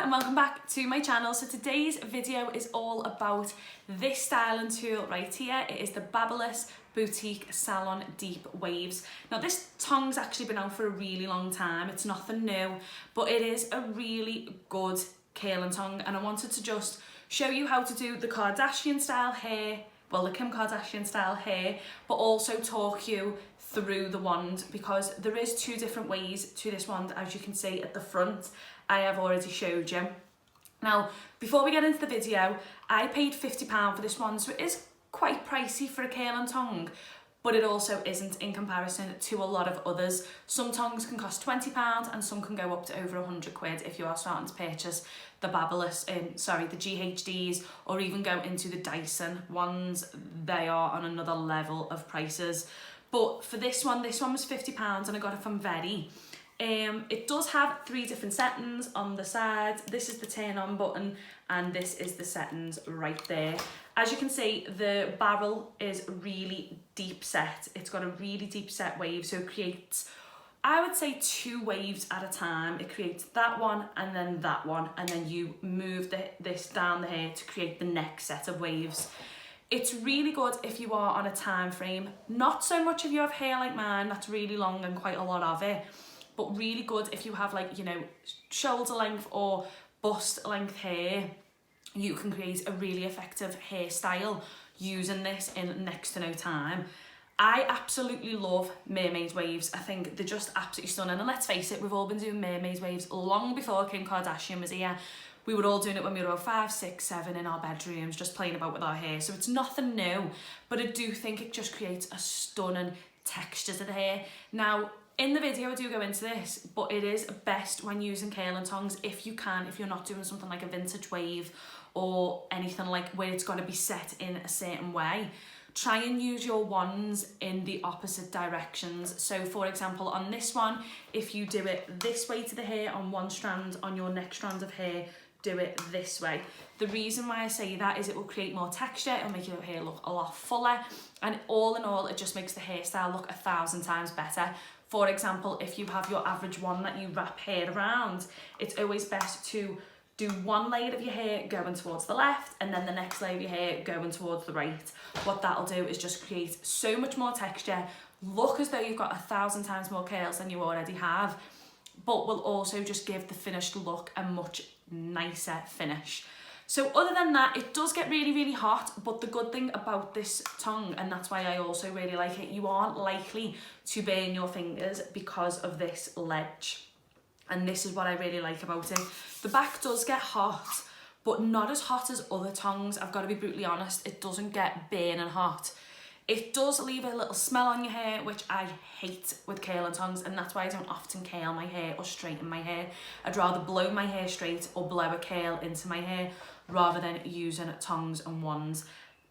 everyone and welcome back to my channel. So today's video is all about this styling tool right here. It is the Babyliss Boutique Salon Deep Waves. Now this tongue's actually been out for a really long time. It's nothing new, but it is a really good curling tongue, and I wanted to just show you how to do the Kardashian style hair, well, the Kim Kardashian style hair, but also talk you through the wand, because there is two different ways to this wand, as you can see at the front. I have already showed you. Now, before we get into the video, I paid £50 for this wand, so it is quite pricey for a curling tongue, but it also isn't in comparison to a lot of others. Some tongues can cost £20 and some can go up to over £100 if you are starting to purchase the Babyliss, the GHDs, or even go into the Dyson ones. They are on another level of prices. But for this one was £50 and I got it from Very. It does have 3 different settings on the side. This is the turn on button and this is the settings right there. As you can see, the barrel is really deep set. It's got a really deep set wave, so it creates, I would say, 2 waves at a time. It creates that one and then you move this down the hair to create the next set of waves. It's really good if you are on a time frame. Not so much if you have hair like mine that's really long and quite a lot of it, but really good if you have, like, you know, shoulder length or bust length hair. You can create a really effective hairstyle using this in next to no time. I absolutely love mermaid waves. I think they're just absolutely stunning. And let's face it, we've all been doing mermaid waves long before Kim Kardashian was here. We were all doing it when we were about 5, 6, 7 in our bedrooms, just playing about with our hair. So it's nothing new, but I do think it just creates a stunning texture to the hair. Now, in the video I do go into this, but it is best when using curling tongues if you can, if you're not doing something like a vintage wave or anything like where it's got to be set in a certain way. Try and use your wands in the opposite directions. So for example, on this one, if you do it this way to the hair on one strand, on your next strand of hair, do it this way. The reason why I say that is it will create more texture, it'll make your hair look a lot fuller, and all in all, it just makes the hairstyle look 1,000 times better. For example, if you have your average one that you wrap hair around, it's always best to do one layer of your hair going towards the left and then the next layer of your hair going towards the right. What that'll do is just create so much more texture, look as though you've got 1,000 times more curls than you already have, but will also just give the finished look a much nicer finish. So other than that, it does get really, really hot, but the good thing about this tongue, and that's why I also really like it, you aren't likely to burn your fingers because of this ledge. And this is what I really like about it. The back does get hot, but not as hot as other tongues. I've got to be brutally honest, it doesn't get burning hot. It does leave a little smell on your hair, which I hate with curling tongues, and that's why I don't often curl my hair or straighten my hair. I'd rather blow my hair straight or blow a curl into my hair rather than using tongues and wands,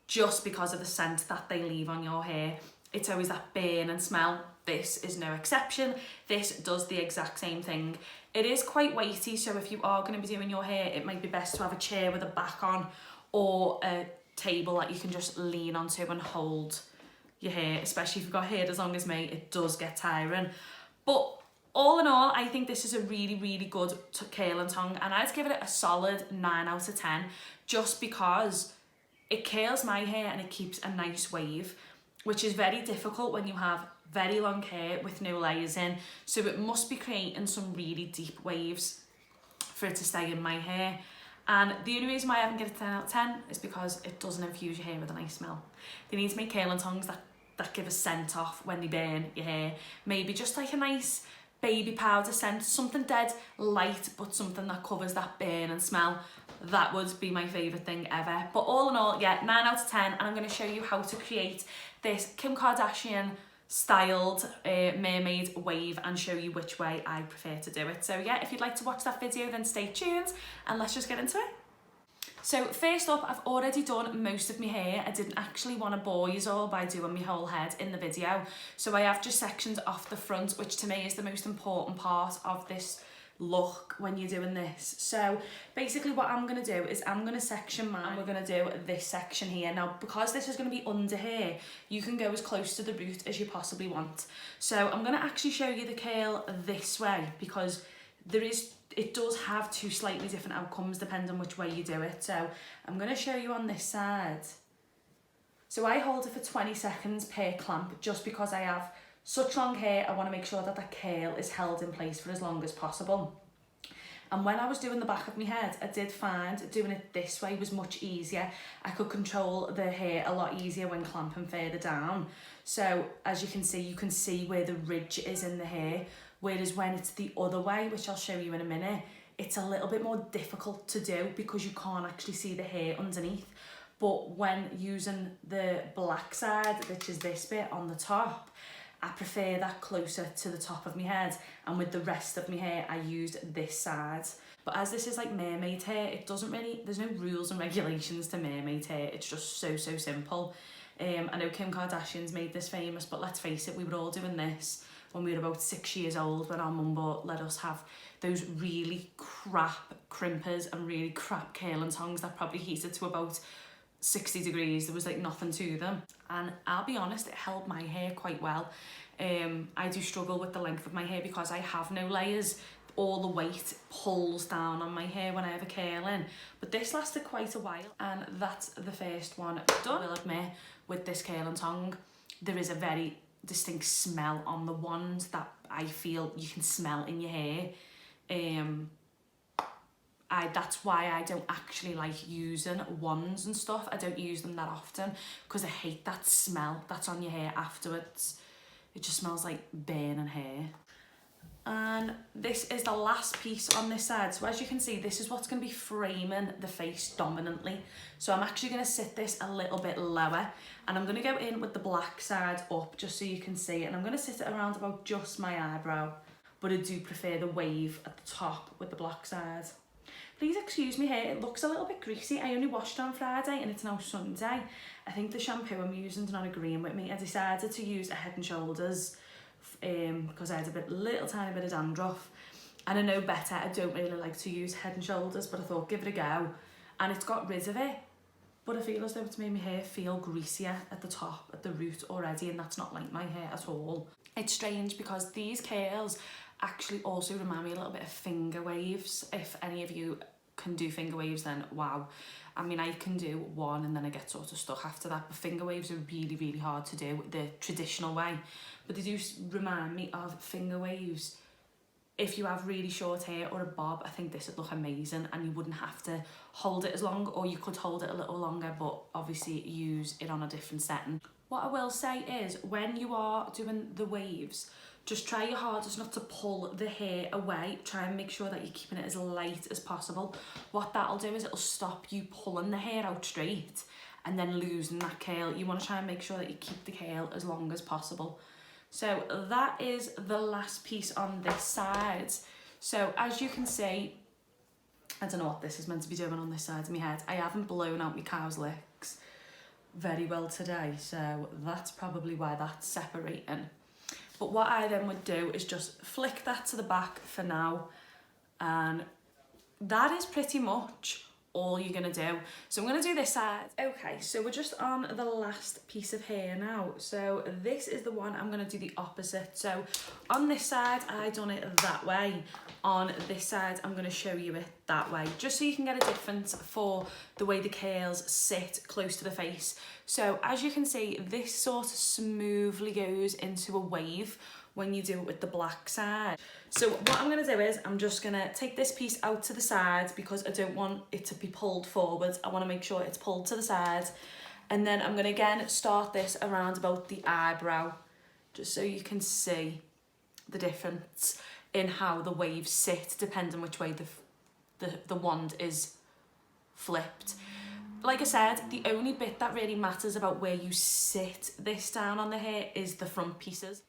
just because of the scent that they leave on your hair. It's always that burn and smell. This is no exception. This does the exact same thing. It is quite weighty, so if you are going to be doing your hair, it might be best to have a chair with a back on or a table that you can just lean onto and hold your hair, especially if you've got hair as long as me. It does get tiring, but all in all, I think this is a really, really good curling tongue, and I'd give it a solid 9 out of 10, just because it curls my hair and it keeps a nice wave, which is very difficult when you have very long hair with no layers in. So it must be creating some really deep waves for it to stay in my hair. And the only reason why I haven't given it a 10 out of 10 is because it doesn't infuse your hair with a nice smell. They need to make curling tongues that give a scent off when they burn your hair. Maybe just like a nice baby powder scent, something dead light, but something that covers that burn and smell. That would be my favourite thing ever. But all in all, yeah, 9 out of 10, and I'm going to show you how to create this Kim Kardashian styled mermaid wave and show you which way I prefer to do it. So yeah, if you'd like to watch that video, then stay tuned and let's just get into it. So first up, I've already done most of my hair. I didn't actually want to bore you all by doing my whole head in the video, so I have just sectioned off the front, which to me is the most important part of this look when you're doing this. So basically what I'm going to do is I'm going to section mine. We're going to do this section here. Now, because this is going to be under here, you can go as close to the root as you possibly want. So I'm going to actually show you the curl this way, because there is it does have two slightly different outcomes depending on which way you do it. So I'm going to show you on this side. So I hold it for 20 seconds per clamp just because I have such long hair. I want to make sure that that curl is held in place for as long as possible. And when I was doing the back of my head, I did find doing it this way was much easier. I could control the hair a lot easier when clamping further down. So as you can see where the ridge is in the hair. Whereas when it's the other way, which I'll show you in a minute, it's a little bit more difficult to do because you can't actually see the hair underneath. But when using the black side, which is this bit on the top, I prefer that closer to the top of my head, and with the rest of my hair I used this side. But as this is like mermaid hair, it doesn't really, there's no rules and regulations to mermaid hair, it's just so simple. I know Kim Kardashian's made this famous, but let's face it, we were all doing this when we were about 6 years old, when our mum let us have those really crap crimpers and really crap curling tongs that probably heated to about 60 degrees. There was like nothing to them, and I'll be honest, it held my hair quite well. I do struggle with the length of my hair because I have no layers. All the weight pulls down on my hair when I have a curl in, but this lasted quite a while, and that's the first one done. I will admit, with this curling tongue, there is a very distinct smell on the wands that I feel you can smell in your hair. That's why I don't actually like using wands and stuff. I don't use them that often because I hate that smell that's on your hair afterwards. It just smells like burning hair. And this is the last piece on this side. So as you can see, this is what's going to be framing the face dominantly. So I'm actually going to sit this a little bit lower, and I'm going to go in with the black side up just so you can see it. And I'm going to sit it around about just my eyebrow, but I do prefer the wave at the top with the black side. Please excuse me here, it looks a little bit greasy. I only washed it on Friday and it's now Sunday. I think the shampoo I'm using is not agreeing with me. I decided to use a Head and Shoulders because I had a little tiny bit of dandruff, and I know better. I don't really like to use Head and Shoulders, but I thought give it a go, and it's got rid of it. But I feel as though it's made my hair feel greasier at the top, at the root already, and that's not like my hair at all. It's strange because these curls actually also remind me a little bit of finger waves. If any of you can do finger waves, then wow. I mean, I can do one and then I get sort of stuck after that, but finger waves are really hard to do the traditional way. But they do remind me of finger waves. If you have really short hair or a bob, I think this would look amazing, and you wouldn't have to hold it as long, or you could hold it a little longer, but obviously use it on a different setting. What I will say is, when you are doing the waves, just try your hardest not to pull the hair away. Try and make sure that you're keeping it as light as possible. What that'll do is it'll stop you pulling the hair out straight and then losing that curl. You want to try and make sure that you keep the curl as long as possible. So that is the last piece on this side. So as you can see, I don't know what this is meant to be doing on this side of my head. I haven't blown out my cow's licks very well today, so that's probably why that's separating. But what I then would do is just flick that to the back for now, and that is pretty much all you're gonna do. So I'm gonna do this side. Okay, so we're just on the last piece of hair now. So this is the one I'm gonna do the opposite. So on this side, I done it that way. On this side, I'm gonna show you it that way, just so you can get a difference for the way the curls sit close to the face. So as you can see, this sort of smoothly goes into a wave when you do it with the black side. So what I'm gonna do is I'm just gonna take this piece out to the side because I don't want it to be pulled forward. I wanna make sure it's pulled to the side. And then I'm gonna again start this around about the eyebrow, just so you can see the difference in how the waves sit depending which way the wand is flipped. Like I said, the only bit that really matters about where you sit this down on the hair is the front pieces.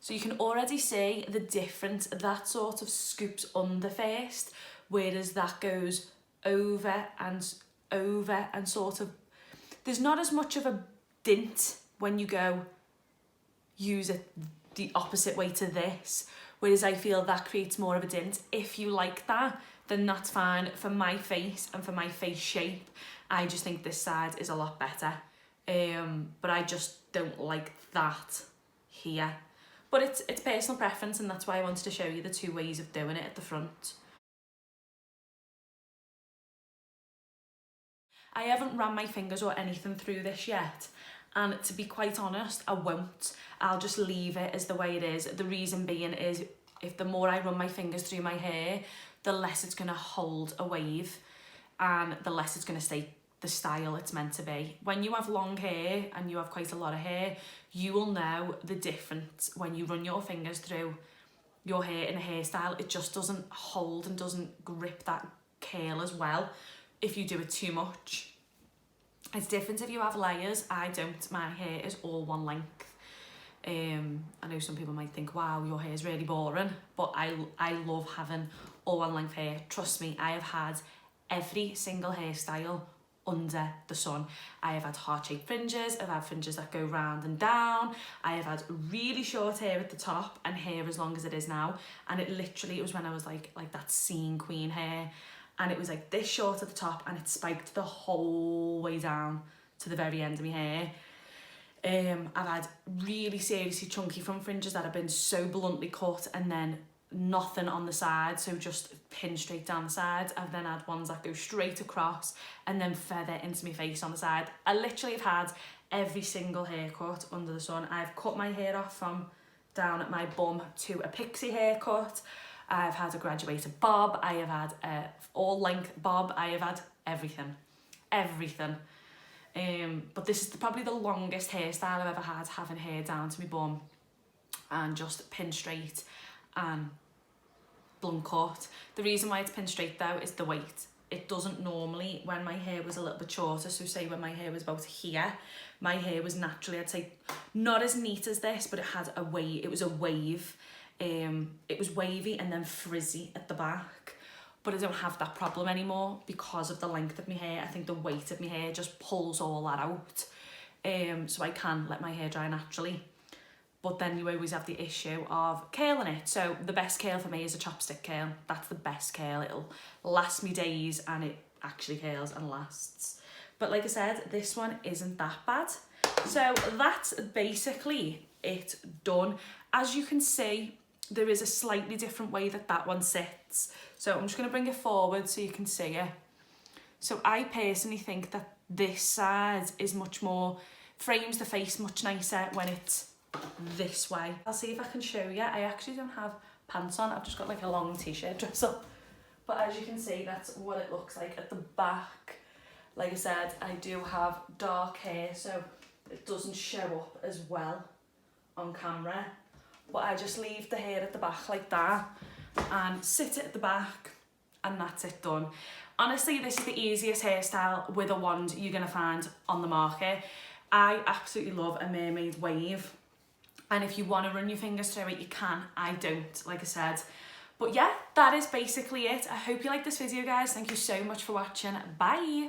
So you can already see the difference. That sort of scoops under first, whereas that goes over and sort of, there's not as much of a dint when you go use it the opposite way to this, whereas I feel that creates more of a dint. If you like that, then that's fine. For my face and for my face shape, I just think this side is a lot better. But I just don't like that here. But it's personal preference, and that's why I wanted to show you the two ways of doing it at the front. I haven't ran my fingers or anything through this yet, and to be quite honest, I won't. I'll just leave it as the way it is. The reason being is, if the more I run my fingers through my hair, the less it's going to hold a wave, and the less it's going to stay the style it's meant to be. When you have long hair and you have quite a lot of hair, you will know the difference when you run your fingers through your hair in a hairstyle. It just doesn't hold and doesn't grip that curl as well if you do it too much. It's different if you have layers. I don't. My hair is all one length. I know some people might think, wow, your hair is really boring, but I love having all one length hair. Trust me, I have had every single hairstyle under the sun. I have had heart-shaped fringes, I've had fringes that go round and down, I have had really short hair at the top and hair as long as it is now, and it was when I was like that scene queen hair, and it was like this short at the top and it spiked the whole way down to the very end of my hair. I've had really seriously chunky front fringes that have been so bluntly cut and then nothing on the side, so just pin straight down the sides. I've then had ones that go straight across and then feather into my face on the side. I literally have had every single haircut under the sun. I've cut my hair off from down at my bum to a pixie haircut. I've had a graduated bob. I have had a all length bob. I have had everything. But this is probably the longest hairstyle I've ever had, having hair down to my bum and just pin straight and blunt cut. The reason why it's pin straight though is the weight. It doesn't normally, when my hair was a little bit shorter, so say when my hair was about here, my hair was naturally, I'd say, not as neat as this, but it had a wave. It was a wave. It was wavy and then frizzy at the back, but I don't have that problem anymore because of the length of my hair. I think the weight of my hair just pulls all that out, so I can let my hair dry naturally. But then you always have the issue of curling it. So the best curl for me is a chopstick curl. That's the best curl. It'll last me days and it actually curls and lasts. But like I said, this one isn't that bad. So that's basically it done. As you can see, there is a slightly different way that one sits. So I'm just going to bring it forward so you can see it. So I personally think that this side is much more, frames the face much nicer when it's this way. I'll see if I can show you. I actually don't have pants on. I've just got like a long t-shirt dress up. But as you can see, that's what it looks like at the back. Like I said, I do have dark hair, so it doesn't show up as well on camera. But I just leave the hair at the back like that and sit it at the back, and that's it done. Honestly, this is the easiest hairstyle with a wand you're going to find on the market. I absolutely love a mermaid wave. And if you want to run your fingers through it, you can. I don't, like I said. But yeah, that is basically it. I hope you liked this video, guys. Thank you so much for watching. Bye.